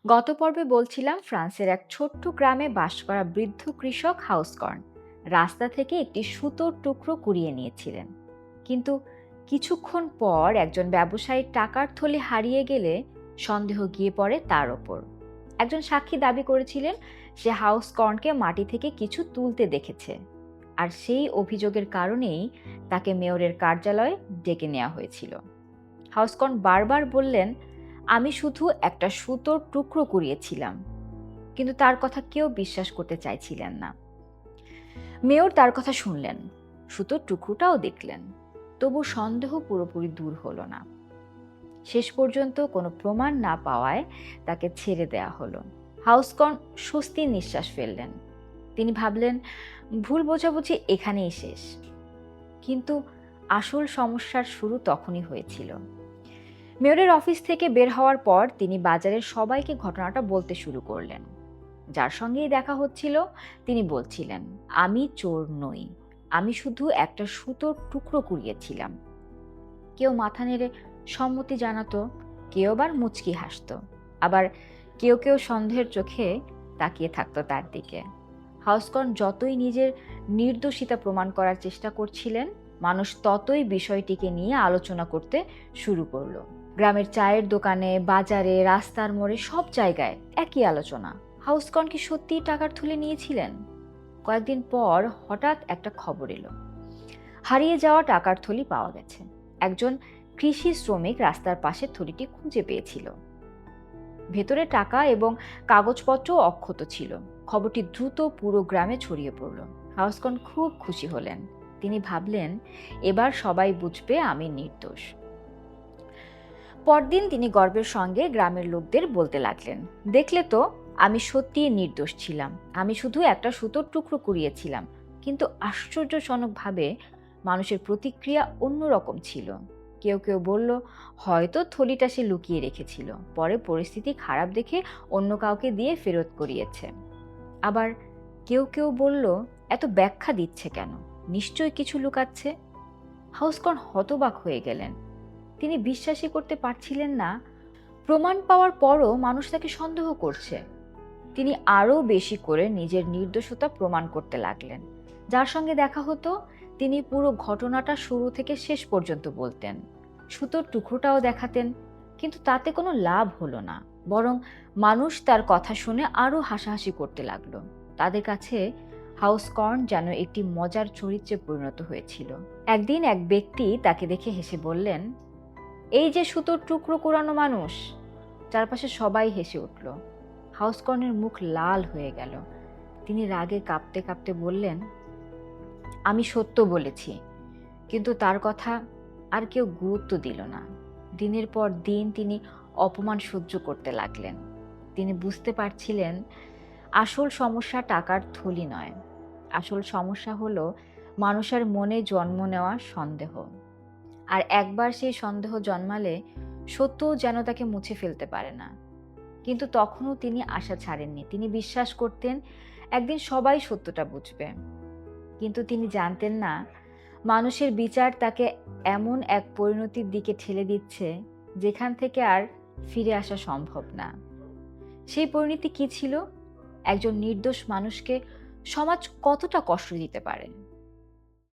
গত পর্বে বলছিলাম ফ্রান্সের এক ছোট্ট গ্রামে বাস করা বৃদ্ধ কৃষক হাউসকর্ন রাস্তা থেকে একটি সুতোর টুকরো কুড়িয়ে নিয়েছিলেন। কিন্তু কিছুক্ষণ পর একজন ব্যবসায়ী টাকার থলি হারিয়ে গেলে সন্দেহ গিয়ে পড়ে তার ওপর। একজন সাক্ষী দাবি করেছিলেন সে হাউসকর্নকে মাটি থেকে কিছু তুলতে দেখেছে, আর সেই অভিযোগের কারণেই তাকে মেয়রের কার্যালয়ে ডেকে নেওয়া হয়েছিল। হাউসকর্ন বারবার বললেন, আমি শুধু একটা সুতোর টুকরো কুড়িয়েছিলাম, কিন্তু তার কথা কেউ বিশ্বাস করতে চাইছিলেন না। মেয়র তার কথা শুনলেন, সুতোর টুকরোটাও দেখলেন, তবু সন্দেহ পুরোপুরি দূর হলো না। শেষ পর্যন্ত কোনো প্রমাণ না পাওয়ায় তাকে ছেড়ে দেয়া হলো। হাউসকর্ন স্বস্তির নিঃশ্বাস ফেললেন। তিনি ভাবলেন, ভুল বোঝাবুঝি এখানেই শেষ। কিন্তু আসল সমস্যার শুরু তখনই হয়েছিল। মেয়রের অফিস থেকে বের হওয়ার পর তিনি বাজারের সবাইকে ঘটনাটা বলতে শুরু করলেন। যার সঙ্গেই দেখা হচ্ছিল তিনি বলছিলেন, আমি চোর নই, আমি শুধু একটা সুতোর টুকরো কুড়িয়েছিলাম। কেউ মাথা নেড়ে সম্মতি জানাতো, কেউ আবার মুচকি হাসতো, আবার কেউ কেউ সন্দেহের চোখে তাকিয়ে থাকতো তার দিকে। হাউসকর্ন যতই নিজের নির্দোষিতা প্রমাণ করার চেষ্টা করছিলেন, মানুষ ততই বিষয়টিকে নিয়ে আলোচনা করতে শুরু করলো। গ্রামের চায়ের দোকানে, বাজারে, রাস্তার মোড়ে সব জায়গায় একই আলোচনা। হাউসকর্ন কি সত্যিই টাকার থলে নিয়েছিলেন? কয়েকদিন পর হঠাৎ একটা খবর এলো, হারিয়ে যাওয়া টাকার থলি পাওয়া গেছে। একজন কৃষি শ্রমিক রাস্তার পাশে থলিটি খুঁজে পেয়েছিল। ভেতরে টাকা এবং কাগজপত্র অক্ষত ছিল। খবরটি দ্রুত পুরো গ্রামে ছড়িয়ে পড়ল। হাউসকর্ন খুব খুশি হলেন। তিনি ভাবলেন, এবার সবাই বুঝবে আমি নির্দোষ। পরদিন তিনি গর্বের সঙ্গে গ্রামের লোকদের বলতে লাগলেন, দেখলে তো, আমি সত্যিই নির্দোষ ছিলাম, আমি শুধু একটা সুতোর টুকরো কুড়িয়েছিলাম। কিন্তু আশ্চর্যজনকভাবে মানুষের প্রতিক্রিয়া অন্যরকম ছিল। কেউ কেউ বলল, হয়তো থলিটা সে লুকিয়ে রেখেছিল, পরে পরিস্থিতি খারাপ দেখে অন্য কাউকে দিয়ে ফেরত করিয়েছে। আবার কেউ কেউ বলল, এত ব্যাখ্যা দিচ্ছে কেন, নিশ্চয়ই কিছু লুকাচ্ছে। হাউসকর্ন হতবাক হয়ে গেলেন। তিনি বিশ্বাসই করতে পারছিলেন না, প্রমাণ পাওয়ার পরও মানুষ তাকে সন্দেহ করছে। তিনি আরও বেশি করে নিজের নির্দোষতা প্রমাণ করতে লাগলেন। যার সঙ্গে দেখা হতো তিনি পুরো ঘটনাটা শুরু থেকে শেষ পর্যন্ত বলতেন, সুতোর টুকরোটাও দেখাতেন, কিন্তু তাতে কোনো লাভ হলো না। বরং মানুষ তার কথা শুনে আরও হাসাহাসি করতে লাগলো। তাদের কাছে হাউসকর্ন যেন একটি মজার চরিত্রে পরিণত হয়েছিল। একদিন এক ব্যক্তি তাকে দেখে হেসে বললেন, এই যে সুতোর টুকরো কুড়ানো মানুষ। চারপাশে সবাই হেসে উঠল। হাউসকর্নের মুখ লাল হয়ে গেল। তিনি রাগে কাঁপতে কাঁপতে বললেন, আমি সত্য বলেছি, কিন্তু তার কথা আর কেউ গুরুত্ব দিল না। দিনের পর দিন তিনি অপমান সহ্য করতে লাগলেন। তিনি বুঝতে পারছিলেন, আসল সমস্যা টাকার থলি নয়, আসল সমস্যা হলো মানুষের মনে জন্ম নেওয়া সন্দেহ। আর একবার সেই সন্দেহ জন্মালে সত্যও যেন তাকে মুছে ফেলতে পারে না। কিন্তু তখনও তিনি আশা ছাড়েননি। তিনি বিশ্বাস করতেন একদিন সবাই সত্যটা বুঝবে। কিন্তু তিনি জানতেন না, মানুষের বিচার তাকে এমন এক পরিণতির দিকে ঠেলে দিচ্ছে যেখান থেকে আর ফিরে আসা সম্ভব না। সেই পরিণতি কি ছিল? একজন নির্দোষ মানুষকে সমাজ কতটা কষ্ট দিতে পারে।